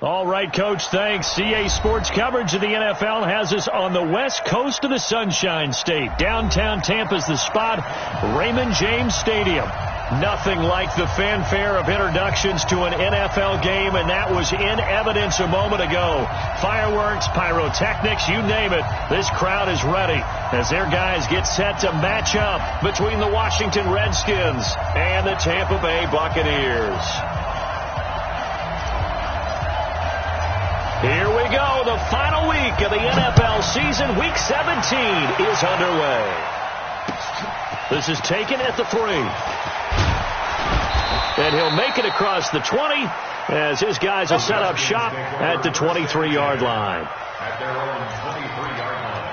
All right, Coach, thanks. CA Sports coverage of the NFL has us on the west coast of the Sunshine State. Downtown Tampa's the spot, Raymond James Stadium. Nothing like the fanfare of introductions to an NFL game, and that was in evidence a moment ago. Fireworks, pyrotechnics, you name it. This crowd is ready as their guys get set to match up between the Washington Redskins and the Tampa Bay Buccaneers. Here we go. The final week of the NFL season. Week 17 is underway. This is taken at the 3. And he'll make it across the 20 as his guys are set up shop at the 23-yard line. At their own 23-yard line.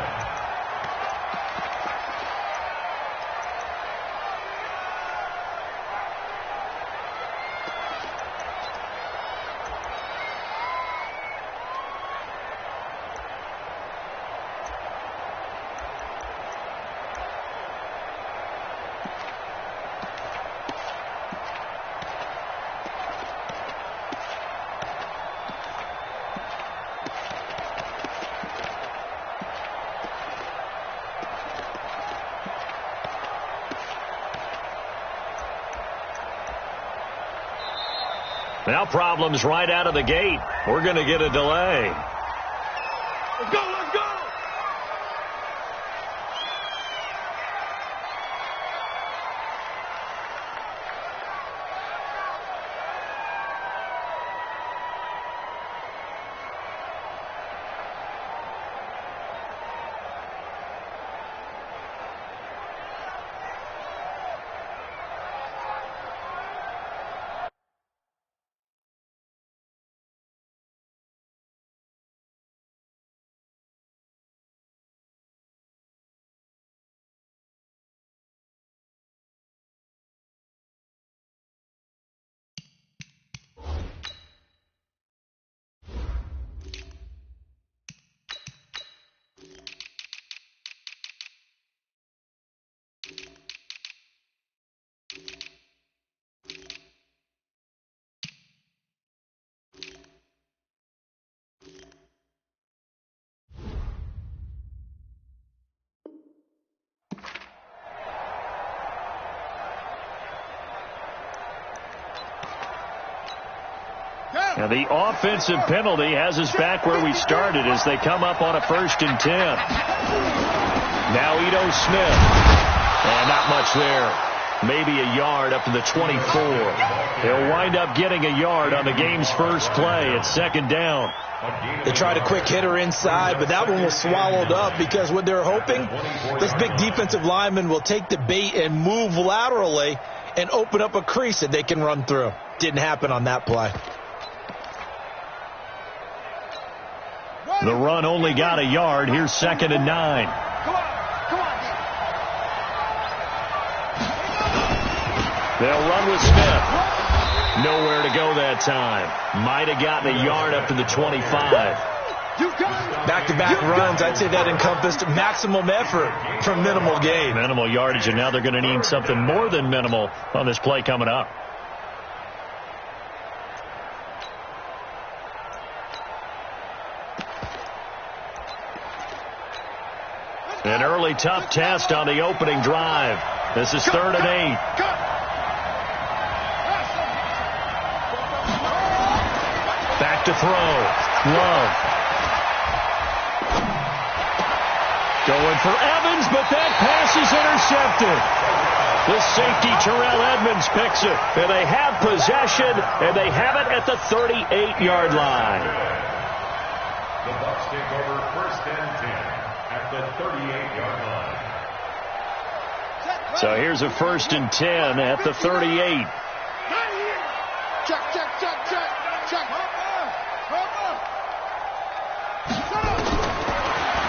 Now problems right out of the gate. We're going to get a delay. Let's go, let's go! Now the offensive penalty has us back where we started as they come up on a 1st and 10. Now Ito Smith. And not much there. Maybe a yard up to the 24. He'll wind up getting a yard on the game's first play. It's 2nd down. They tried a quick hitter inside, but that one was swallowed up because what they're hoping, this big defensive lineman will take the bait and move laterally and open up a crease that they can run through. Didn't happen on that play. The run only got a yard. Here's 2nd and 9. Come on. They'll run with Smith. Nowhere to go that time. Might have gotten a yard up to the 25. Back-to-back runs, I'd say that encompassed maximum effort for minimal gain. Minimal yardage, and now they're going to need something more than minimal on this play coming up. An early tough test on the opening drive. This is 3rd and 8. Back to throw. Love. Going for Evans, but that pass is intercepted. The safety, Terrell Edmonds, picks it. And they have possession, and they have it at the 38-yard line. The Bucs take over 1st and 10. At the 38-yard line. So here's a 1st and 10 at the 38. Check.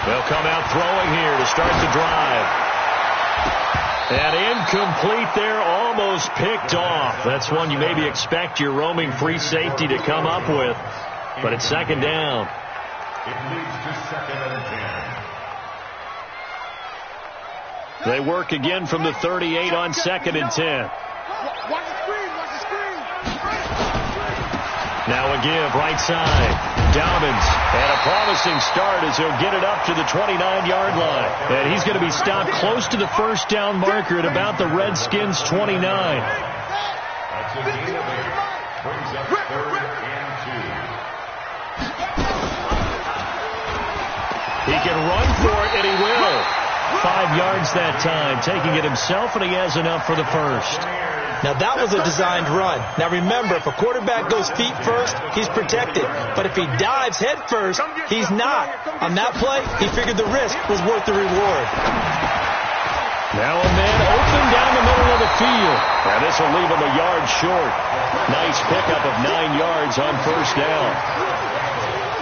They'll come out throwing here to start the drive. And incomplete there, almost picked off. That's one you maybe expect your roaming free safety to come up with. But it's 2nd down. It leads to 2nd and 10. They work again from the 38 on 2nd and 10. Watch the screen. Now a give, right side. Dobbins, and a promising start as he'll get it up to the 29-yard line. And he's going to be stopped close to the first down marker at about the Redskins' 29. That's a gain of 8. Brings up 3rd and 2. He can run for it, and he will. 5 yards that time, taking it himself, and he has enough for the first. Now, that was a designed run. Now, remember, if a quarterback goes feet first, he's protected. But if he dives head first, he's not. On that play, he figured the risk was worth the reward. Now a man open down the middle of the field. And this will leave him a yard short. Nice pickup of 9 yards on first down.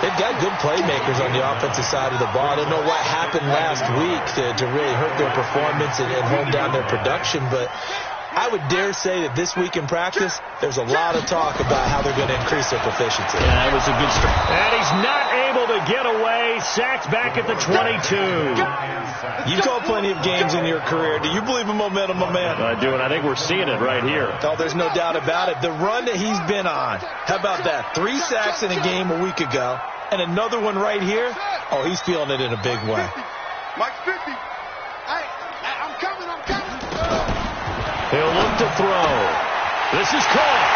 They've got good playmakers on the offensive side of the ball. I don't know what happened last week to really hurt their performance and hold down their production, but I would dare say that this week in practice, there's a lot of talk about how they're going to increase their proficiency. Yeah, that was a good start. And he's not able to get away. Sacked back at the 22. You've called plenty of games in your career. Do you believe in momentum, my man? I do, and I think we're seeing it right here. Oh, there's no doubt about it. The run that he's been on, how about that? 3 sacks in a game a week ago, and another one right here. Oh, he's feeling it in a big way. Mike 50. I'm coming. He'll look to throw. This is caught.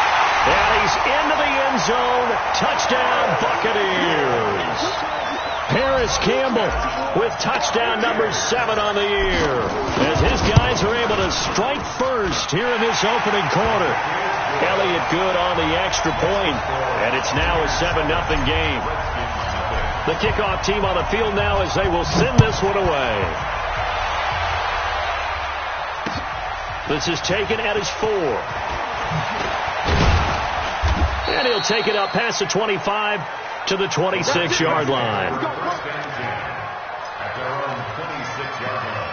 And he's into the end zone. Touchdown, Buccaneers. Paris Campbell with touchdown number 7 on the year. As his guys are able to strike first here in this opening quarter. Elliott good on the extra point. And it's now a 7-0 game. The kickoff team on the field now as they will send this one away. This is taken at his 4. And he'll take it up past the 25 to the 26-yard line. At their own 26-yard line.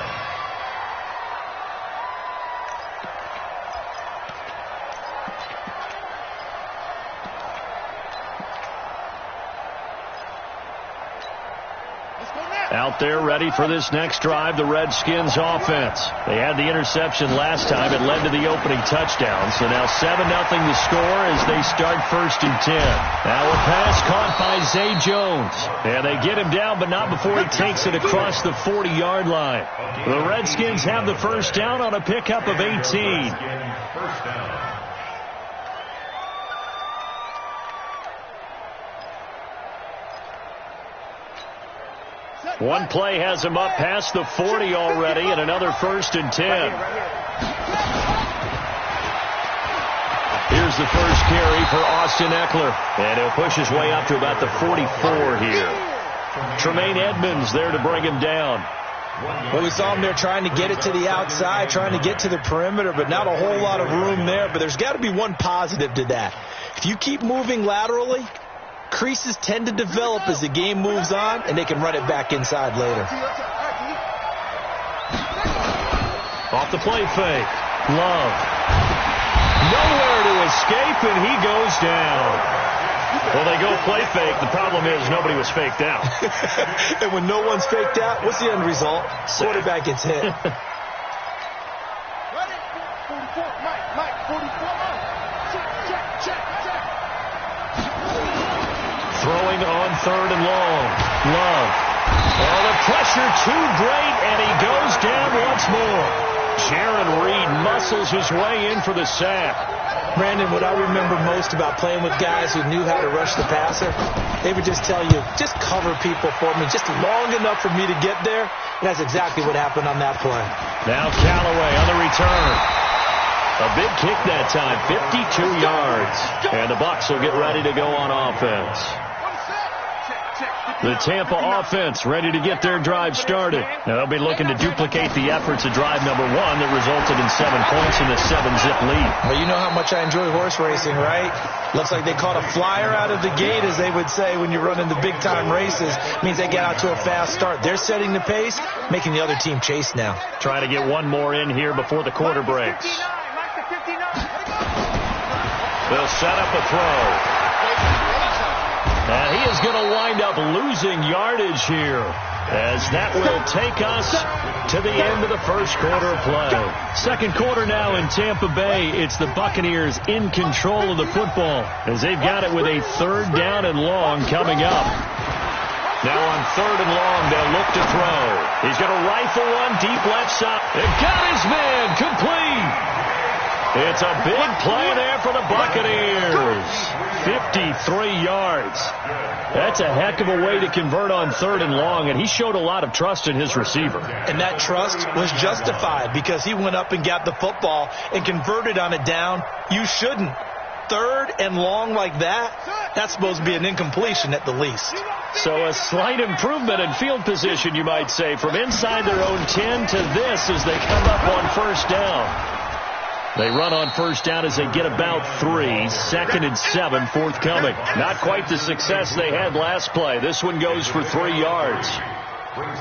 Out there ready for this next drive, the Redskins offense. They had the interception last time. It led to the opening touchdown. So now 7-0 the score as they start 1st and 10. Now a pass caught by Zay Jones. And they get him down, but not before he takes it across the 40-yard line. The Redskins have the first down on a pickup of 18. First down. One play has him up past the 40 already, and another 1st and 10. Here's the first carry for Austin Eckler, and he'll push his way up to about the 44 here. Tremaine Edmonds there to bring him down. Well, we saw him there trying to get it to the outside, trying to get to the perimeter, but not a whole lot of room there. But there's got to be one positive to that. If you keep moving laterally, creases tend to develop as the game moves on, and they can run it back inside later. Off the play fake. Love. Nowhere to escape, and he goes down. Well, they go play fake. The problem is nobody was faked out. And when no one's faked out, what's the end result? Quarterback gets hit. Ready? 44. Mike, 44. Check. Throwing on 3rd and long. Love. Oh, the pressure too great, and he goes down once more. Jaron Reed muscles his way in for the sack. Brandon, what I remember most about playing with guys who knew how to rush the passer, they would just tell you, just cover people for me, just long enough for me to get there. And that's exactly what happened on that play. Now Callaway on the return. A big kick that time, 52 yards. And the Bucs will get ready to go on offense. The Tampa offense ready to get their drive started. Now they'll be looking to duplicate the efforts of drive number 1 that resulted in 7 points in the 7-zip lead. Well, you know how much I enjoy horse racing, right? Looks like they caught a flyer out of the gate, as they would say when you're running the big-time races. Means they get out to a fast start. They're setting the pace, making the other team chase now. Trying to get one more in here before the quarter breaks. They'll set up a throw. And he is going to wind up losing yardage here. as that will take us to the end of the first quarter of play. Second quarter now in Tampa Bay. It's the Buccaneers in control of the football as they've got it with a third down and long coming up. Now on third and long, they'll look to throw. He's going to rifle one deep left side. It got his man complete. It's a big play there for the Buccaneers. 53 yards. That's a heck of a way to convert on third and long, and he showed a lot of trust in his receiver. And that trust was justified because he went up and got the football and converted on a down. You shouldn't. Third and long like that, that's supposed to be an incompletion at the least. So a slight improvement in field position, you might say, from inside their own 10 to this as they come up on first down. They run on first down as they get about 3. Second and 7 forthcoming. Not quite the success they had last play. This one goes for 3 yards.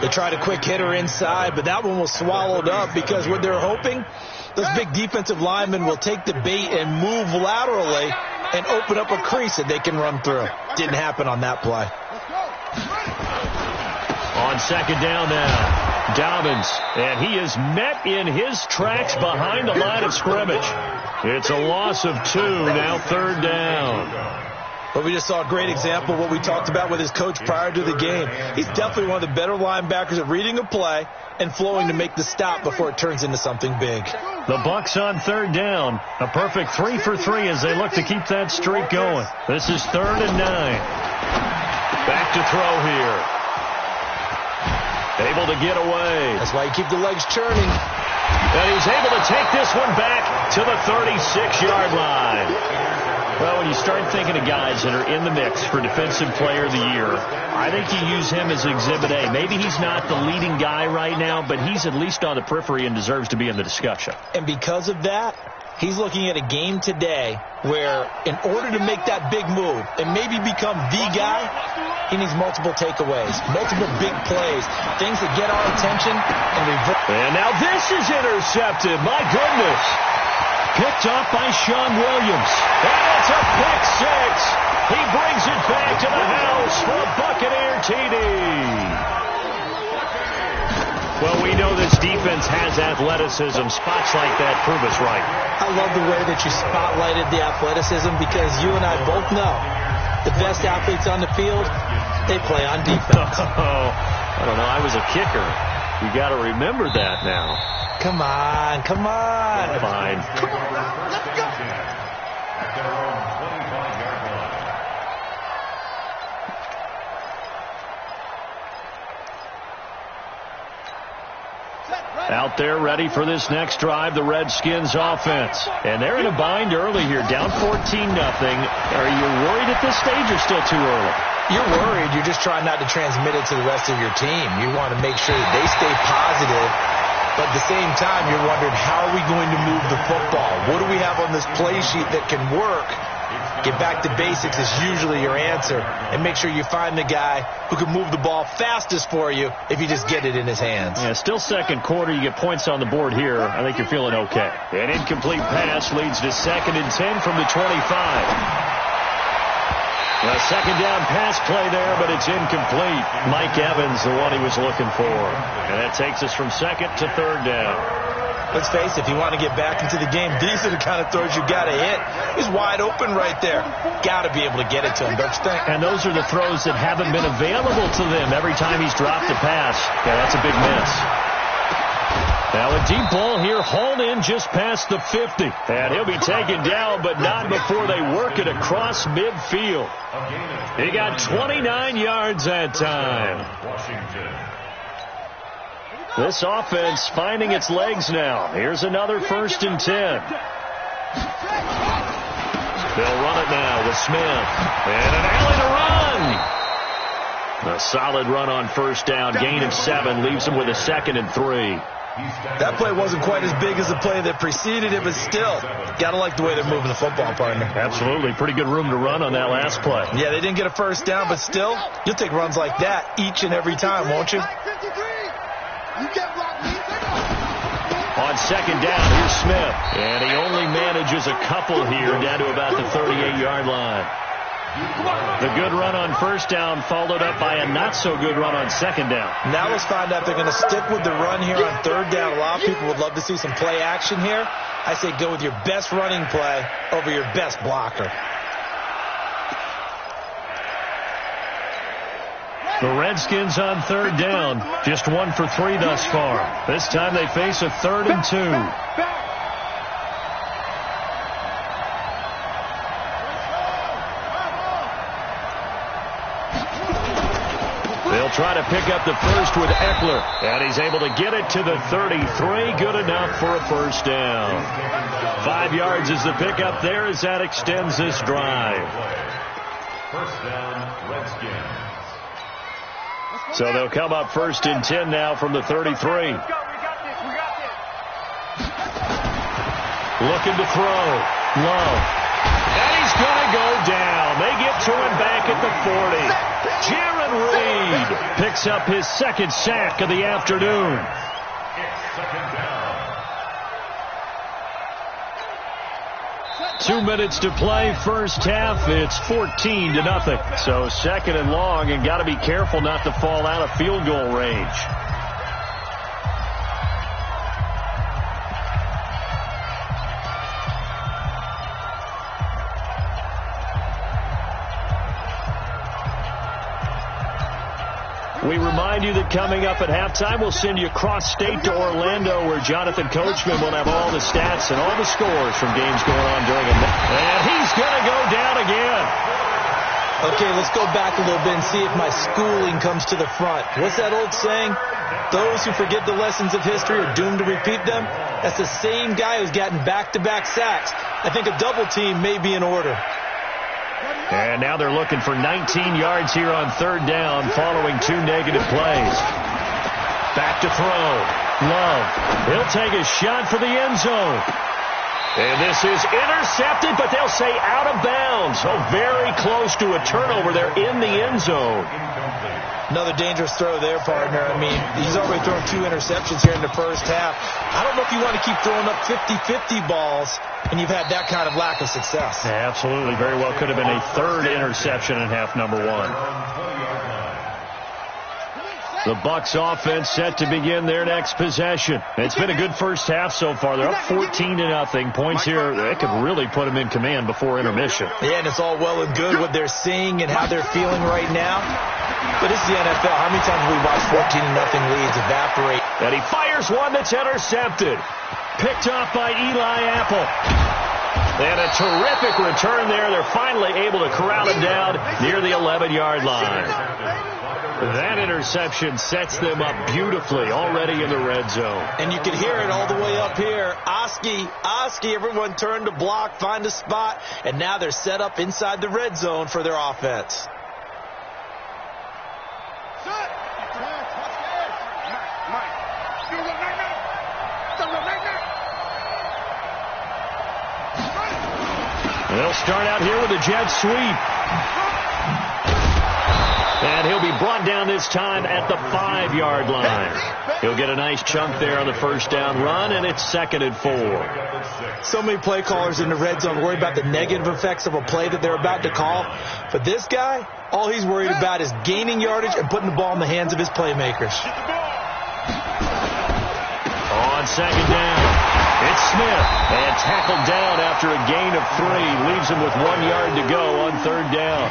They tried a quick hitter inside, but that one was swallowed up because what they're hoping, those big defensive linemen will take the bait and move laterally and open up a crease that they can run through. Didn't happen on that play. On second down now, Dobbins, and he is met in his tracks behind the line of scrimmage. It's a loss of 2, now third down. But we just saw a great example of what we talked about with his coach prior to the game. He's definitely one of the better linebackers at reading a play and flowing to make the stop before it turns into something big. The Bucs on third down. A perfect 3 for 3 as they look to keep that streak going. This is third and 9. Back to throw here. Able to get away. That's why you keep the legs churning. And he's able to take this one back to the 36-yard line. Well, when you start thinking of guys that are in the mix for Defensive Player of the Year, I think you use him as Exhibit A. Maybe he's not the leading guy right now, but he's at least on the periphery and deserves to be in the discussion. And because of that, he's looking at a game today where in order to make that big move and maybe become the guy, he needs multiple takeaways, multiple big plays, things that get our attention and revert. And now this is intercepted. My goodness. Picked off by Sean Williams. And it's a pick 6. He brings it back to the house for a Buccaneer TD. Well, we know this defense has athleticism. Spots like that prove us right. I love the way that you spotlighted the athleticism because you and I both know the best athletes on the field, they play on defense. I don't know. I was a kicker. You got to remember that now. Come on, come on. Fine. Come on, let's go. At their own 25-yard line. Out there ready for this next drive, the Redskins offense. And they're in a bind early here, down 14-0. Are you worried at this stage or still too early? You're worried. You're just trying not to transmit it to the rest of your team. You want to make sure that they stay positive. But at the same time, you're wondering, how are we going to move the football? What do we have on this play sheet that can work? Get back to basics is usually your answer. And make sure you find the guy who can move the ball fastest for you if you just get it in his hands. Yeah, still second quarter. You get points on the board here. I think you're feeling okay. An incomplete pass leads to second and 10 from the 25. A second down pass play there, but it's incomplete. Mike Evans, the one he was looking for. And that takes us from second to third down. Let's face it, if you want to get back into the game, these are the kind of throws you got to hit. He's wide open right there. Got to be able to get it to him, don't you think? And those are the throws that haven't been available to them every time he's dropped a pass. Yeah, that's a big miss. Now a deep ball here, hauled in just past the 50. And he'll be taken down, but not before they work it across midfield. He got 29 yards that time. This offense finding its legs now. Here's another first and 10. They'll run it now with Smith. And an alley to run. A solid run on first down. Gain of 7 leaves him with a second and 3. That play wasn't quite as big as the play that preceded it, but still, got to like the way they're moving the football, partner. Absolutely. Pretty good room to run on that last play. Yeah, they didn't get a first down, but still, you'll take runs like that each and every time, won't you? On second down, here's Smith. And he only manages a couple here down to about the 38-yard line. The good run on first down followed up by a not-so-good run on second down. Now let's find out if they're going to stick with the run here on third down. A lot of people would love to see some play action here. I say go with your best running play over your best blocker. The Redskins on third down, just 1 for 3 thus far. This time they face a 3rd and 2. They'll try to pick up the first with Eckler, and he's able to get it to the 33. Good enough for a first down. 5 yards is the pickup there as that extends this drive. First down, Redskins. So they'll come up 1st and 10 now from the 33. Looking to throw. Love. And he's going to go down. They get to him back at the 40. Jaron Reed picks up his 2nd sack of the afternoon. It's 2nd down. 2 minutes to play, first half. It's 14-0. So 2nd and long, and got to be careful not to fall out of field goal range. We remind you that coming up at halftime, we'll send you cross-state to Orlando, where Jonathan Coachman will have all the stats and all the scores from games going on during a match. And he's going to go down again. Okay, let's go back a little bit and see if my schooling comes to the front. What's that old saying? Those who forget the lessons of history are doomed to repeat them. That's the same guy who's gotten back-to-back sacks. I think a double team may be in order. And now they're looking for 19 yards here on third down following 2 negative plays. Back to throw. Love. He'll take a shot for the end zone. And this is intercepted, but they'll say out of bounds. So very close to a turnover there in the end zone. Another dangerous throw there, partner. I mean, he's already thrown 2 interceptions here in the first half. I don't know if you want to keep throwing up 50-50 balls and you've had that kind of lack of success. Yeah, absolutely. Very well could have been a 3rd interception in half number 1. The Bucs offense set to begin their next possession. It's been a good first half so far. They're up 14-0. Points here, they could really put them in command before intermission. Yeah, and it's all well and good what they're seeing and how they're feeling right now. But it's the NFL. How many times have we watched 14-0 leads evaporate? And he fires one that's intercepted. Picked off by Eli Apple. And a terrific return there. They're finally able to corral him down near the 11-yard line. That interception sets them up beautifully already in the red zone. And you can hear it all the way up here. Oski, everyone turned to block, find a spot, and now they're set up inside the red zone for their offense. They'll start out here with a jet sweep. And he'll be brought down this time at the 5-yard line. He'll get a nice chunk there on the first down run, and it's 2nd and 4. So many play callers in the red zone worry about the negative effects of a play that they're about to call. But this guy, all he's worried about is gaining yardage and putting the ball in the hands of his playmakers. On 2nd down, it's Smith. And tackled down after a gain of 3. Leaves him with 1 yard to go on 3rd down.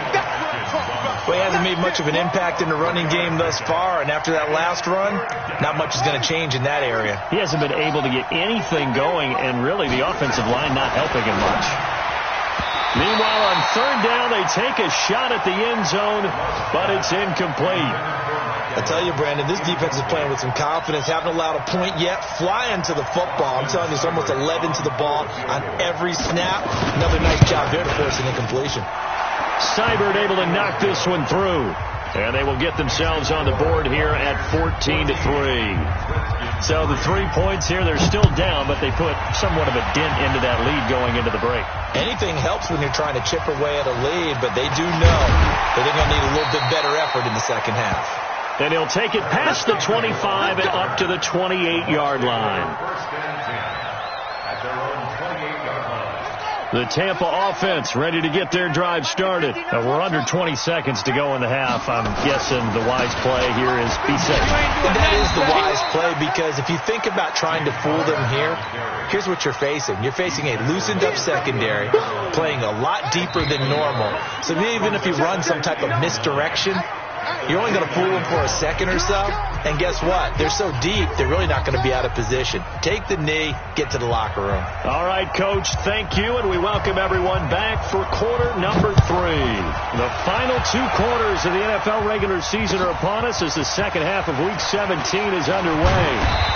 Well, he hasn't made much of an impact in the running game thus far, and after that last run, not much is going to change in that area. He hasn't been able to get anything going, and really the offensive line not helping him much. Meanwhile, on 3rd down, they take a shot at the end zone, but it's incomplete. I tell you, Brandon, this defense is playing with some confidence. Haven't allowed a point yet. Flying to the football. I'm telling you, it's almost 11 to the ball on every snap. Another nice job there to force an incompletion. Seibert able to knock this one through. And they will get themselves on the board here at 14-3. So the 3 points here, they're still down, but they put somewhat of a dent into that lead going into the break. Anything helps when you're trying to chip away at a lead, but they do know that they're going to need a little bit better effort in the second half. And he'll take it past the 25 and up to the 28-yard line. First and 10 at their own 28-yard line. The Tampa offense ready to get their drive started. We're under 20 seconds to go in the half. I'm guessing the wise play here is be safe. That is the wise play, because if you think about trying to fool them here, here's what you're facing. You're facing a loosened up secondary, playing a lot deeper than normal. So even if you run some type of misdirection, you're only going to fool them for a second or so. And guess what? They're so deep, they're really not going to be out of position. Take the knee, get to the locker room. All right, Coach, thank you, and we welcome everyone back for quarter number 3. The final 2 quarters of the NFL regular season are upon us as the second half of Week 17 is underway.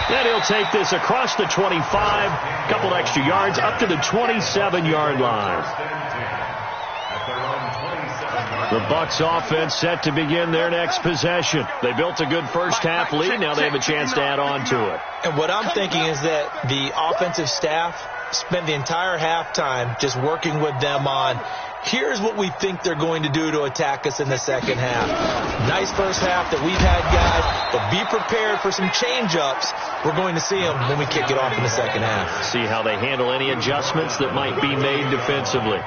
Then he'll take this across the 25, couple extra yards, up to the 27-yard line. The Bucs offense set to begin their next possession. They built a good first half lead. Now they have a chance to add on to it. And what I'm thinking is that the offensive staff spent the entire halftime just working with them on, here's what we think they're going to do to attack us in the second half. Nice first half that we've had, guys, but be prepared for some change-ups. We're going to see them when we kick it off in the second half. See how they handle any adjustments that might be made defensively.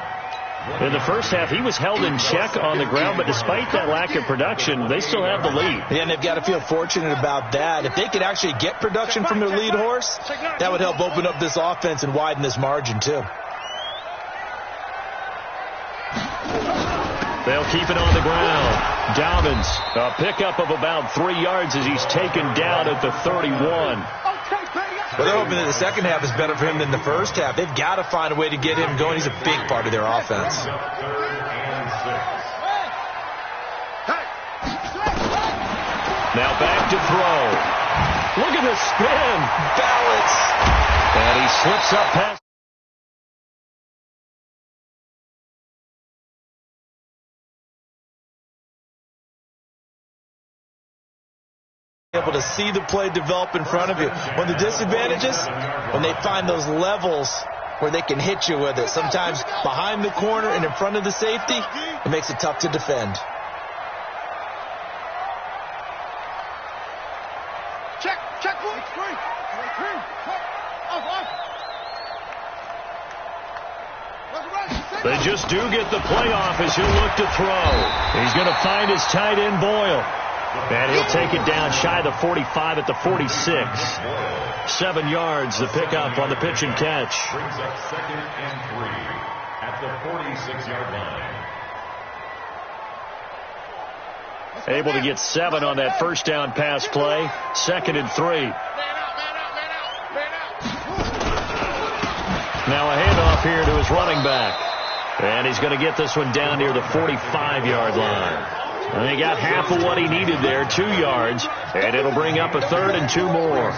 In the first half, he was held in check on the ground, but despite that lack of production, they still have the lead. Yeah, and they've got to feel fortunate about that. If they could actually get production from their lead horse, that would help open up this offense and widen this margin, too. They'll keep it on the ground. Dobbins, a pickup of about 3 yards as he's taken down at the 31. Well, they're hoping that the second half is better for him than the first half. They've got to find a way to get him going. He's a big part of their offense. Now back to throw. Look at the spin. Balance. And he slips up past. Able to see the play develop in front of you. One of the disadvantages, when they find those levels where they can hit you with it. Sometimes behind the corner and in front of the safety, it makes it tough to defend. Check. They just do get the playoff as he'll look to throw. He's going to find his tight end Boyle. And he'll take it down shy of the 45 at the 46. 7 yards, the pickup on the pitch and catch. Brings up 2nd and 3 at the 46-yard line. Able to get 7 on that first down pass play. 2nd and 3. Now a handoff here to his running back. And he's going to get this one down near the 45-yard line. And he got half of what he needed there, 2 yards, and it'll bring up a 3rd and 2 more.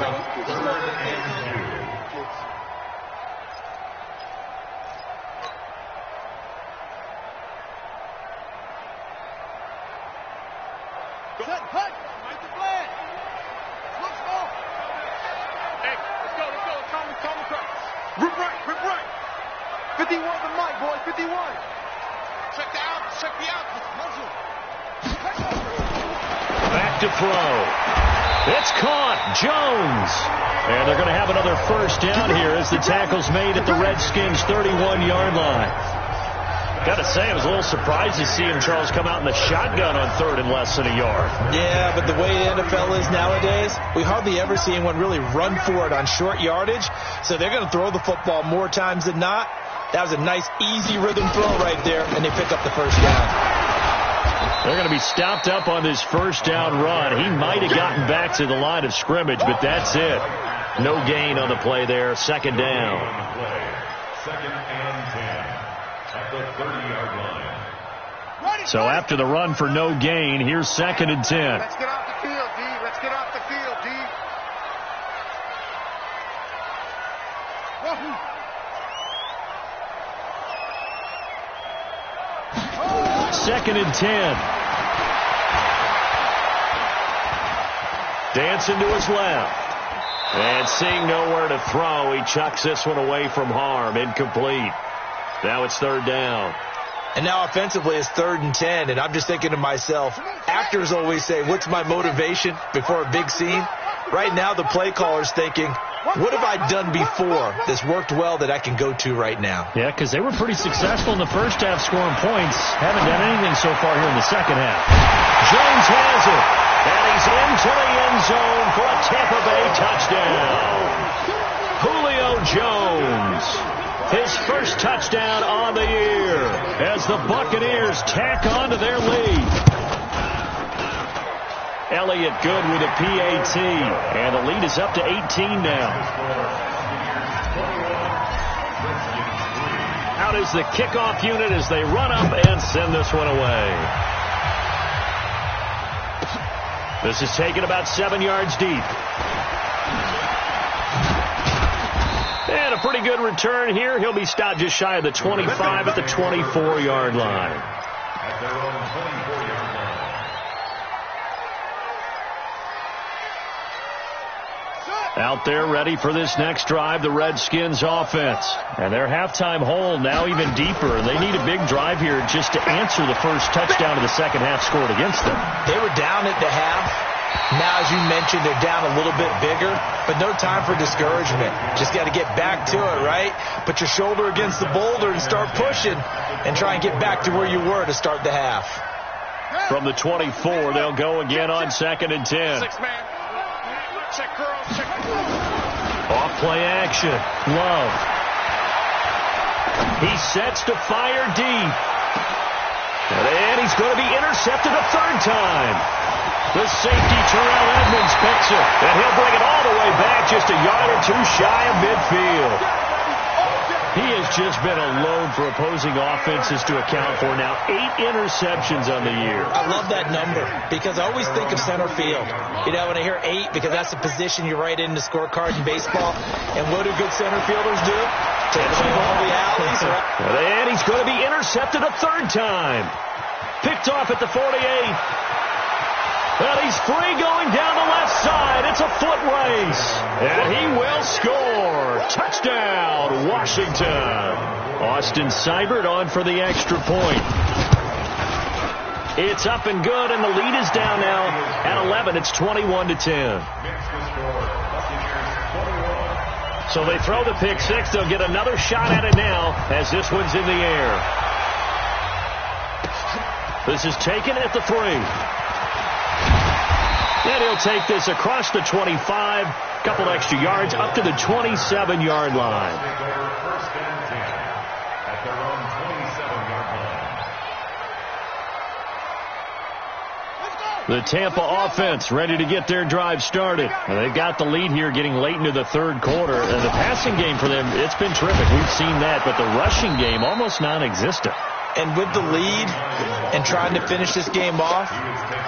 Rip right. 51 the mic, boy, 51. Check the out. Back to throw. It's caught. Jones. And they're going to have another first down here as the tackle's made at the Redskins' 31-yard line. Got to say, I was a little surprised to see him, Charles, come out in the shotgun on 3rd and less than a yard. Yeah, but the way the NFL is nowadays, we hardly ever see anyone really run for it on short yardage. So they're going to throw the football more times than not. That was a nice, easy rhythm throw right there, and they pick up the first down. They're going to be stopped up on this first down run. He might have gotten back to the line of scrimmage, but that's it. No gain on the play there. 2nd down. 2nd and 10 at the 30-yard line. So after the run for no gain, here's 2nd and 10. Let's get off the field, D. Let's get off the field, D. Wahoo! 2nd and 10. Dancing to his left. And seeing nowhere to throw, he chucks this one away from harm. Incomplete. Now it's 3rd down. And now offensively it's 3rd and 10. And I'm just thinking to myself, actors always say, what's my motivation before a big scene? Right now the play caller's thinking, What have I done before that's worked well that I can go to right now? Yeah, because they were pretty successful in the first half scoring points. Haven't done anything so far here in the second half. Jones has it, and he's into the end zone for a Tampa Bay touchdown. Julio Jones, his first touchdown on the year as the Buccaneers tack on to their lead. Elliott good with a PAT, and the lead is up to 18 now. Out is the kickoff unit as they run up and send this one away. This is taken about 7 yards deep. And a pretty good return here. He'll be stopped just shy of the 25 at the 24-yard line. At their own 24-yard line. Out there ready for this next drive, the Redskins offense. And their halftime hole now even deeper. And they need a big drive here just to answer the first touchdown of the second half scored against them. They were down at the half. Now, as you mentioned, they're down a little bit bigger, but no time for discouragement. Just got to get back to it, right? Put your shoulder against the boulder and start pushing and try and get back to where you were to start the half. From the 24, they'll go again on 2nd and 10. Off play action. Love. He sets to fire deep. And he's going to be intercepted a third time. The safety, Terrell Edmonds, picks it. And he'll bring it all the way back just a yard or two shy of midfield. He has just been a load for opposing offenses to account for now. 8 interceptions on the year. I love that number because I always think of center field. You know, when I hear 8, because that's the position you write in the scorecard in baseball. And what do good center fielders do? Take the ball to the alleys. And he's going to be intercepted a third time. Picked off at the 48. And he's free going down the left side. It's a foot race. And he will score. Touchdown, Washington. Austin Seibert on for the extra point. It's up and good, and the lead is down now at 11. It's 21-10. So they throw the pick six. They'll get another shot at it now as this one's in the air. This is taken at the 3. And he'll take this across the 25, couple extra yards, up to the 27-yard line. First and 10 at their own 27-yard line. The Tampa offense ready to get their drive started. And they've got the lead here getting late into the third quarter. And the passing game for them, it's been terrific. We've seen that, but the rushing game almost non-existent. And with the lead and trying to finish this game off,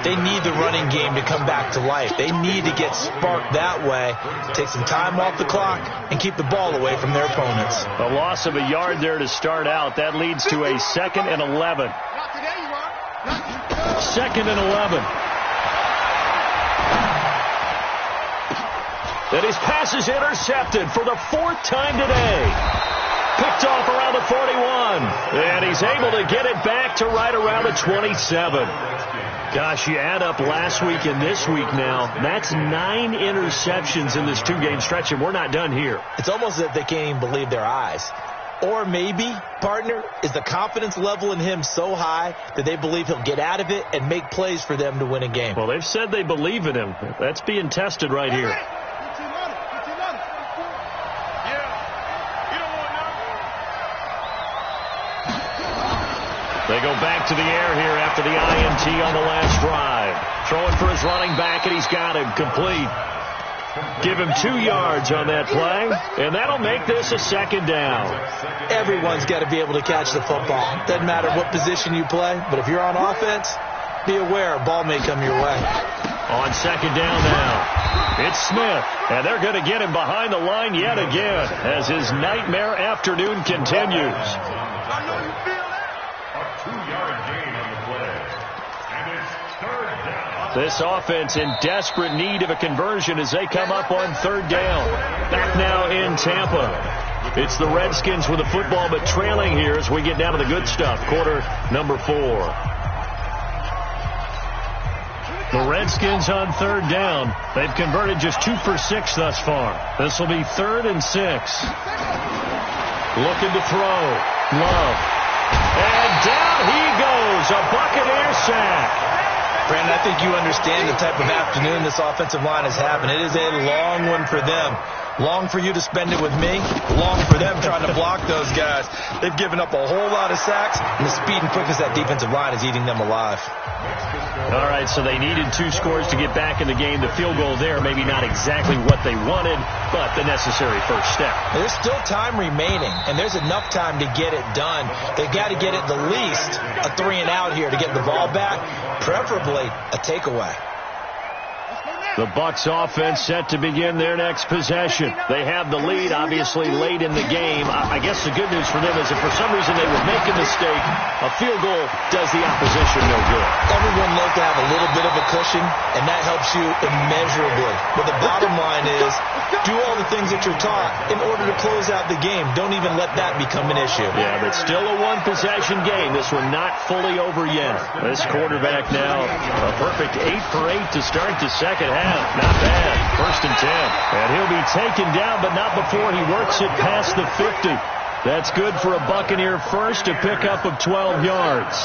they need the running game to come back to life. They need to get sparked that way, take some time off the clock, and keep the ball away from their opponents. A loss of a yard there to start out. That leads to a 2nd and 11. 2nd and 11. And his pass is intercepted for the 4th time today. Picked off around the 41. And he's able to get it back to right around the 27. Gosh, you add up last week and this week now. That's 9 interceptions in this 2-game stretch, and we're not done here. It's almost as if they can't even believe their eyes. Or maybe, partner, is the confidence level in him so high that they believe he'll get out of it and make plays for them to win a game. Well, they've said they believe in him. That's being tested right here. They go back to the air here after the INT on the last drive. Throwing for his running back, and he's got him complete. Give him 2 yards on that play, and that'll make this a 2nd down. Everyone's got to be able to catch the football. Doesn't matter what position you play, but if you're on offense, be aware a ball may come your way. On 2nd down now, it's Smith, and they're going to get him behind the line yet again as his nightmare afternoon continues. This offense in desperate need of a conversion as they come up on 3rd down. Back now in Tampa. It's the Redskins with the football, but trailing here as we get down to the good stuff. Quarter number 4. The Redskins on third down. They've converted just 2 for 6 thus far. This will be 3rd and 6. Looking to throw. Love. And down he goes. A Buccaneer sack. Brandon, I think you understand the type of afternoon this offensive line is having. It is a long one for them. Long for you to spend it with me. Long for them trying to block those guys. They've given up a whole lot of sacks, and the speed and quickness of that defensive line is eating them alive. All right, so they needed 2 scores to get back in the game. The field goal there, maybe not exactly what they wanted, but the necessary first step. There's still time remaining, and there's enough time to get it done. They've got to get it the least a 3 and out here to get the ball back, preferably a takeaway. The Bucs offense set to begin their next possession. They have the lead, obviously, late in the game. I guess the good news for them is if for some reason they would make a mistake, a field goal does the opposition no good. Everyone loves to have a little bit of a cushion, and that helps you immeasurably. But the bottom line is, do all the things that you're taught in order to close out the game. Don't even let that become an issue. Yeah, but still a one-possession game. This one not fully over yet. This quarterback now, a perfect 8 for 8 to start the second half. Not bad. 1st and 10. And he'll be taken down, but not before he works it past the 50. That's good for a Buccaneer first, to pick up of 12 yards.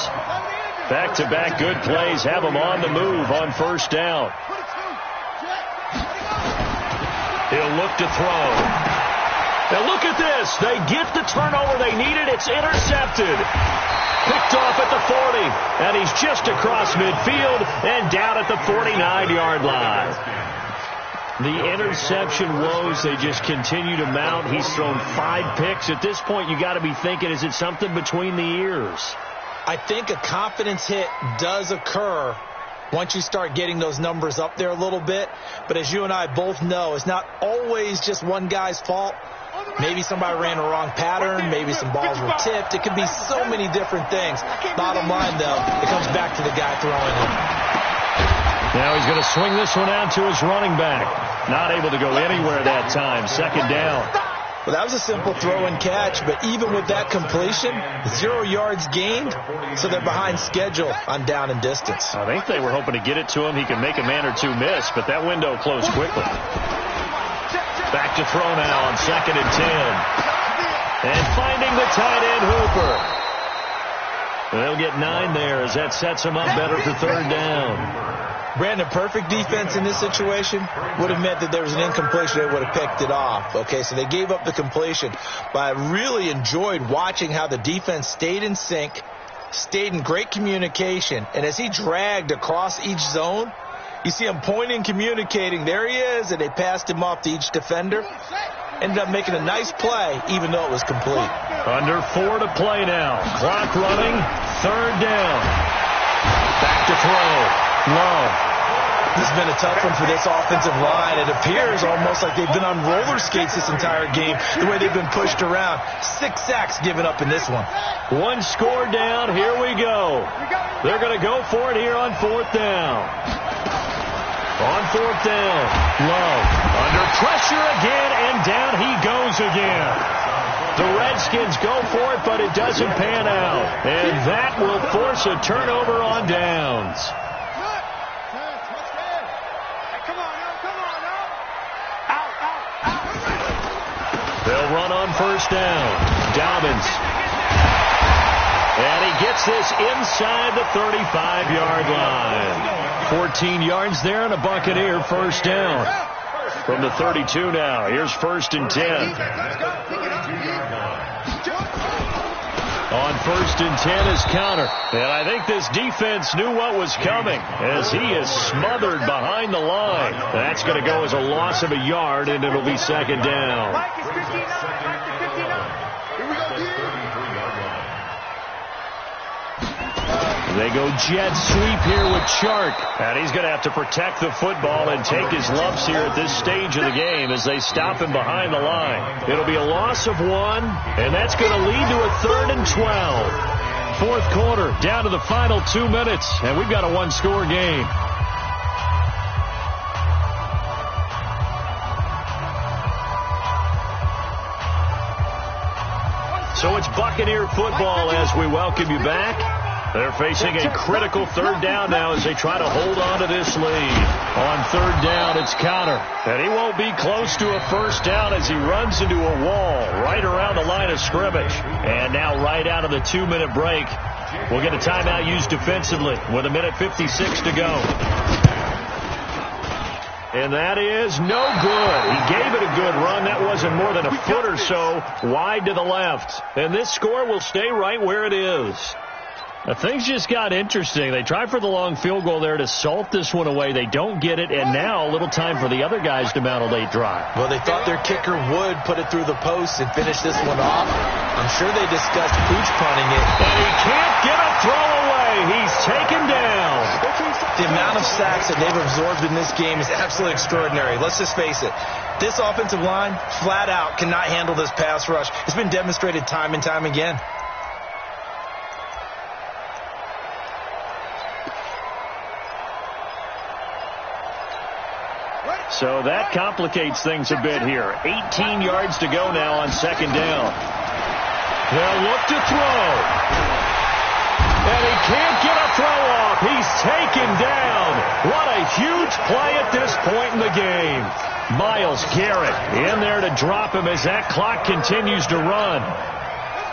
Back-to-back good plays have him on the move on 1st down. He'll look to throw. Now look at this. They get the turnover they needed. It's intercepted. Picked off at the 40, and he's just across midfield and down at the 49-yard line. The interception woes, they just continue to mount. He's thrown 5 picks. At this point, you got to be thinking, is it something between the ears? I think a confidence hit does occur once you start getting those numbers up there a little bit. But as you and I both know, it's not always just one guy's fault. Maybe somebody ran a wrong pattern. Maybe some balls were tipped. It could be so many different things. Bottom line, though, it comes back to the guy throwing it. Now he's going to swing this one out to his running back. Not able to go anywhere that time. 2nd down. Well, that was a simple throw and catch, but even with that completion, 0 yards gained, so they're behind schedule on down and distance. I think they were hoping to get it to him. He could make a man or 2 miss, but that window closed quickly. Back to throw now on 2nd and 10. And finding the tight end, Hooper. They'll get 9 there as that sets them up better for 3rd down. Brandon, perfect defense in this situation would have meant that there was an incompletion. They would have picked it off. Okay, so they gave up the completion. But I really enjoyed watching how the defense stayed in sync, stayed in great communication. And as he dragged across each zone, you see him pointing, communicating. There he is, and they passed him off to each defender. Ended up making a nice play, even though it was complete. Under 4 to play now. Clock running. 3rd down. Back to throw. Love. This has been a tough one for this offensive line. It appears almost like they've been on roller skates this entire game, the way they've been pushed around. 6 sacks given up in this one. 1 score down. Here we go. They're going to go for it here on 4th down. On 4th down, Love under pressure again, and down he goes again. The Redskins go for it, but it doesn't pan out. And that will force a turnover on downs. They'll run on 1st down. Dobbins. And he gets this inside the 35-yard line. 14 yards there and a Buccaneer 1st down. From the 32 now. Here's 1st and 10. On 1st and 10 is Counter. And I think this defense knew what was coming as he is smothered behind the line. That's going to go as a loss of a yard, and it'll be 2nd down. They go jet sweep here with Chark. And he's going to have to protect the football and take his lumps here at this stage of the game as they stop him behind the line. It'll be a loss of 1, and that's going to lead to a 3rd and 12. 4th quarter, down to the final 2 minutes, and we've got a 1-score game. So it's Buccaneer football as we welcome you back. They're facing a critical third down now as they try to hold on to this lead. On third down, it's Connor. And he won't be close to a first down as he runs into a wall right around the line of scrimmage. And now right out of the 2-minute break, we'll get a timeout used defensively with 1:56 to go. And that is no good. He gave it a good run. That wasn't more than a foot or so wide to the left. And this score will stay right where it is. Now, things just got interesting. They try for the long field goal there to salt this one away. They don't get it, and now a little time for the other guys to mount a late drive. Well, they thought their kicker would put it through the post and finish this one off. I'm sure they discussed pooch punting it. And he can't get a throw away. He's taken down. The amount of sacks that they've absorbed in this game is absolutely extraordinary. Let's just face it. This offensive line, flat out, cannot handle this pass rush. It's been demonstrated time and time again. So that complicates things a bit here. 18 yards to go now on second down. They'll look to throw. And he can't get a throw off. He's taken down. What a huge play at this point in the game. Myles Garrett in there to drop him as that clock continues to run.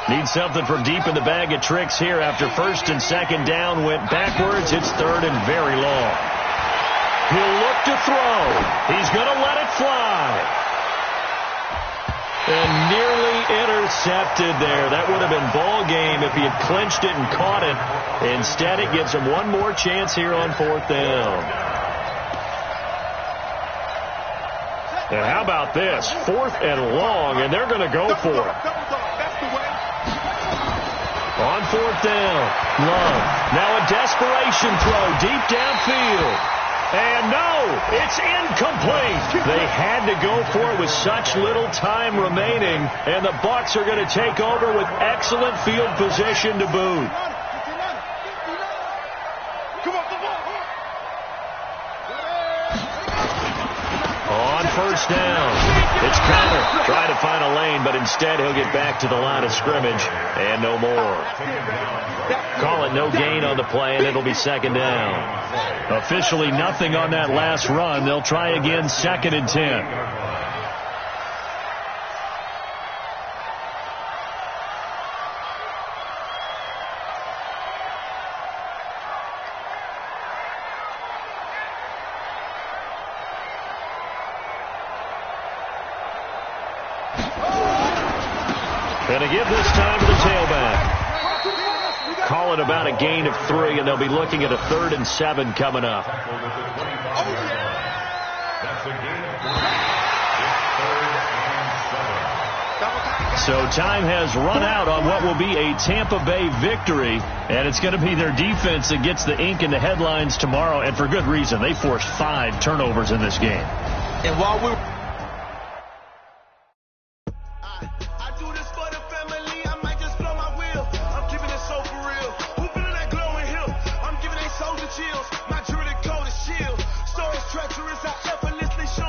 Needs something from deep in the bag of tricks here after first and second down went backwards. It's third and very long. He'll look to throw. He's going to let it fly. And nearly intercepted there. That would have been ball game if he had clinched it and caught it. Instead, it gives him one more chance here on fourth down. And how about this? Fourth and long, and they're going to go for it. On fourth down, Love. Now a desperation throw deep downfield. And no, it's incomplete. They had to go for it with such little time remaining, and the Bucs are going to take over with excellent field position to boot. On first down, it's Connor trying to find a lane, but instead he'll get back to the line of scrimmage and no more. Call it no gain on the play, and it'll be second down. Officially nothing on that last run. They'll try again, second and 10. Going to give this time to the tailback. Call it about a gain of 3, and they'll be looking at a 3rd and 7 coming up. So time has run out on what will be a Tampa Bay victory, and it's going to be their defense that gets the ink in the headlines tomorrow, and for good reason. They forced 5 turnovers in this game. And while we chills. My jewelry coat is shield. Stories treacherous, I effortlessly show